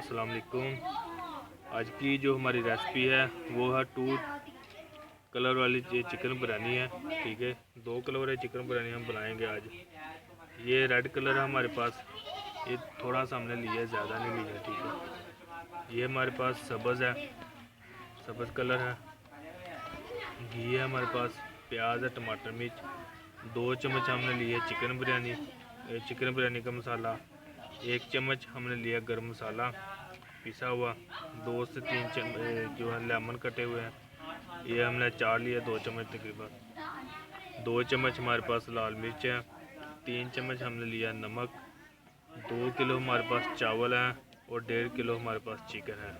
अस्सलाम वालेकुम। आज की जो हमारी रेसिपी है वो है 2 कलर वाली चिकन बिरयानी है। ठीक है, 2 कलर वाली चिकन बिरयानी हम बनाएंगे आज। ये रेड कलर है हमारे पास, ये थोड़ा सा हमने लिया है, ज़्यादा नहीं लिया। ठीक है, ये हमारे पास सब्ज़ है, सब्ज़ कलर है। घी है हमारे पास, प्याज है, टमाटर, मिर्च। 2 चम्मच हमने लिए चिकन बिरयानी का मसाला। 1 चम्मच हमने लिया गरम मसाला पिसा हुआ। 2 से 3 चम्मच जो है लेमन कटे हुए हैं, ये हमने 4 लिया, 2 चम्मच तकरीबन। 2 चम्मच हमारे पास लाल मिर्च है। 3 चम्मच हमने लिया नमक। 2 किलो हमारे पास चावल है और 1.5 किलो हमारे पास चिकन है।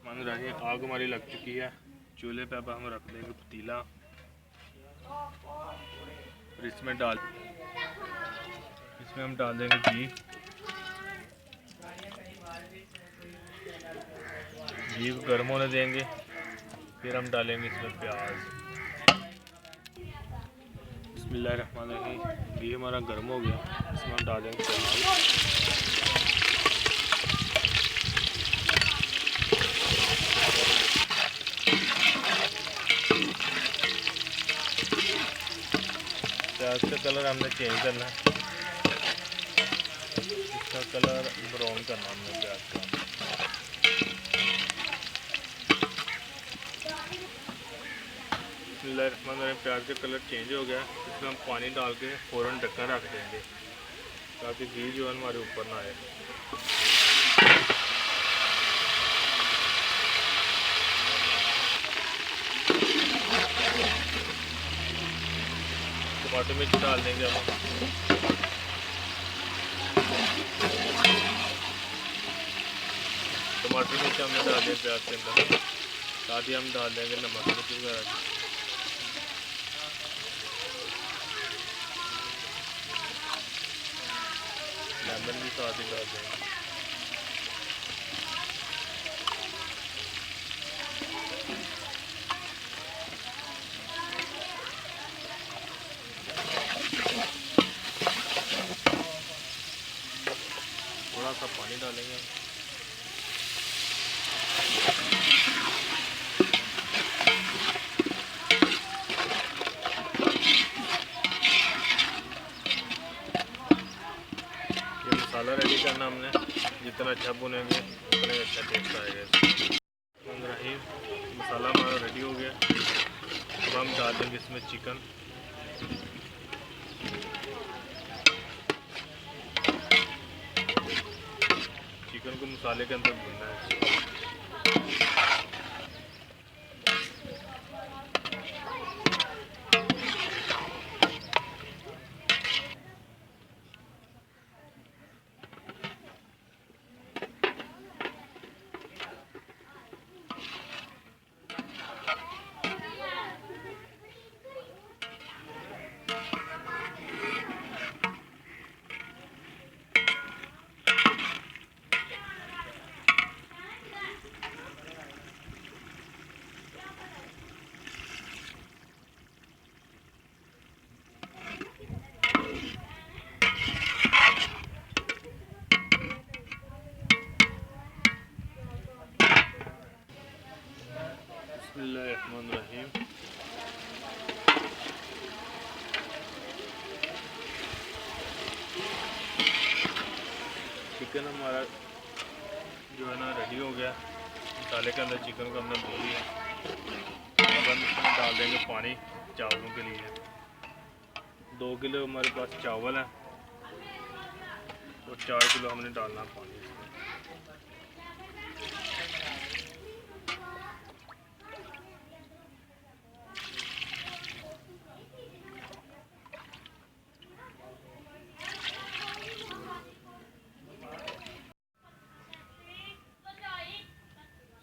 मान रही आग हमारी लग चुकी है। चूल्हे पे अब हम रख देंगे पतीला, और इसमें हम डाल देंगे घी को गर्म होने देंगे। फिर हम डालेंगे इसमें प्याज। बिस्मिल्लाहिर्रहमानिर्रहीम। घी हमारा गर्म हो गया, इसमें हम डालेंगे प्याज। प्याज का कलर हमने चेंज करना है, इसका कलर ब्राउन करना हमने प्याज का। प्याज का कलर चेंज हो गया, इसमें हम पानी डाल के फ़ौरन ढक्कन रख देंगे ताकि घी जो है हमारे ऊपर ना आए। टमाटर मिर्च डाल देंगे हम। टमाटर मिर्च हमने डाल दिया प्याज के अंदर, साथ ही हम डाल देंगे नमक मिर्च वगैरह। लेमन भी साथ ही डाल देंगे। थोड़ा सा पानी डालेंगे। ये मसाला रेडी करना हमने, जितना अच्छा भुनेंगे उतना अच्छा टेस्ट आएगा। मसाला हमारा रेडी हो गया। अब हम डाल देंगे इसमें चिकन। चिकन को मसाले के अंदर भूनना है। बिस्मिल्लाहिर्रहमानिर्रहीम। चिकन हमारा जो है ना रेडी हो गया। मसाले के अंदर चिकन को हमने धो लिया। अब हम इसमें डाल देंगे पानी चावलों के लिए। 2 किलो हमारे पास चावल है, 4 किलो हमने डालना पानी इसमें।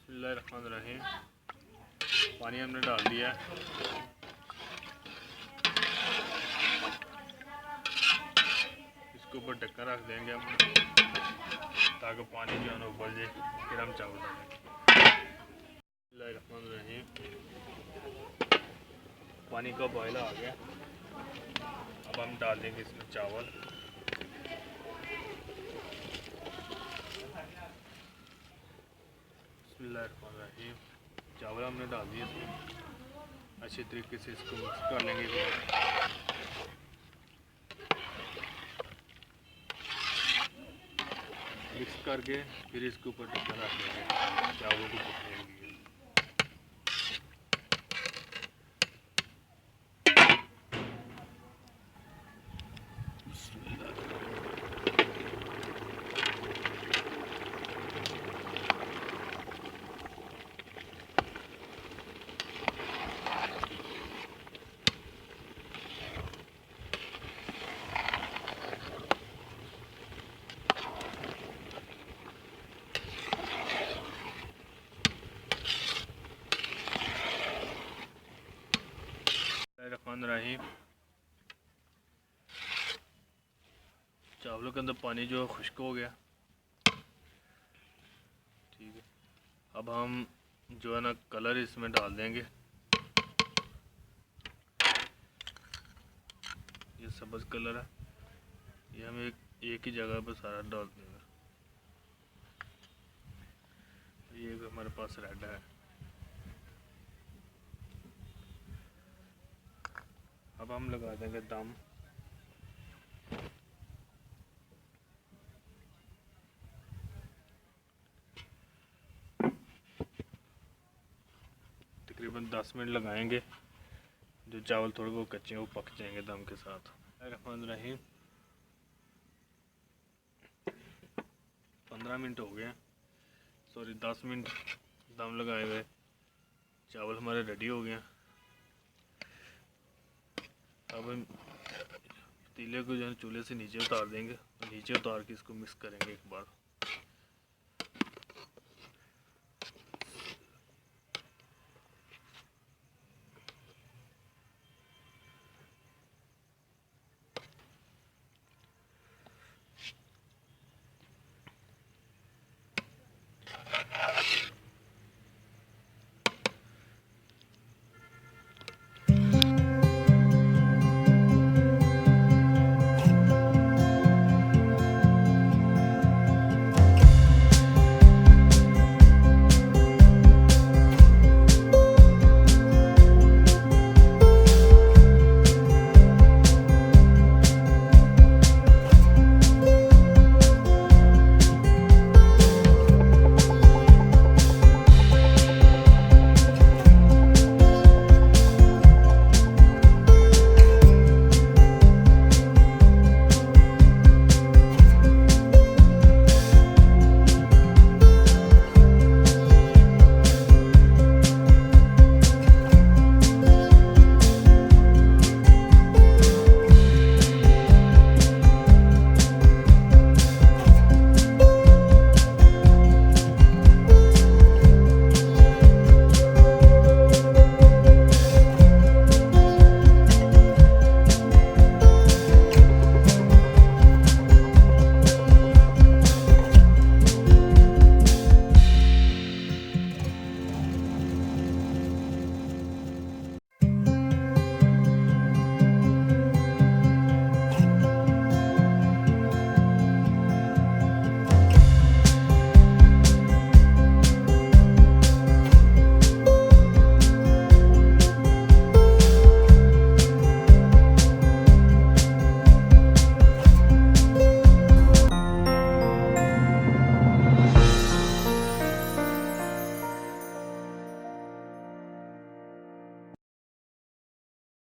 बिस्मिल्लाहिर्रहमानिर्रहीम। पानी हमने डाल दिया है। इसके ऊपर ढक्कन रख देंगे हम, ताकि पानी जो है ना उबल जाए, फिर हम चावल डालेंगे। बिस्मिल्लाहिर्रहमानिर्रहीम। पानी का बॉयल आ गया। अब हम डाल देंगे इसमें चावल। बिस्मिल्लाहिर्रहमानिर्रहीम। चावल हमने डाल दिए इसमें। अच्छे तरीके से इसको मिक्स कर लेंगे। मिक्स करके फिर इसके ऊपर ढक्कन रख देंगे चावलों को पकने के लिए। रहीम। चावलों के अंदर पानी जो है खुश्क हो गया। ठीक है, अब हम जो है ना कलर इसमें डाल देंगे। ये सब्ज़ कलर है, ये हम एक ही जगह पर सारा डाल देंगे। ये हमारे पास रेड है। अब हम लगा देंगे दम। तकरीबन 10 मिनट लगाएंगे। जो चावल थोड़े बहुत कच्चे हैं वो पक जाएंगे दम के साथ। रहीम 15 मिनट हो गए, सॉरी 10 मिनट दम लगाए हुए। चावल हमारे रेडी हो गए। अब हम पतीले को जो है चूल्हे से नीचे उतार देंगे और नीचे उतार के इसको मिक्स करेंगे एक बार।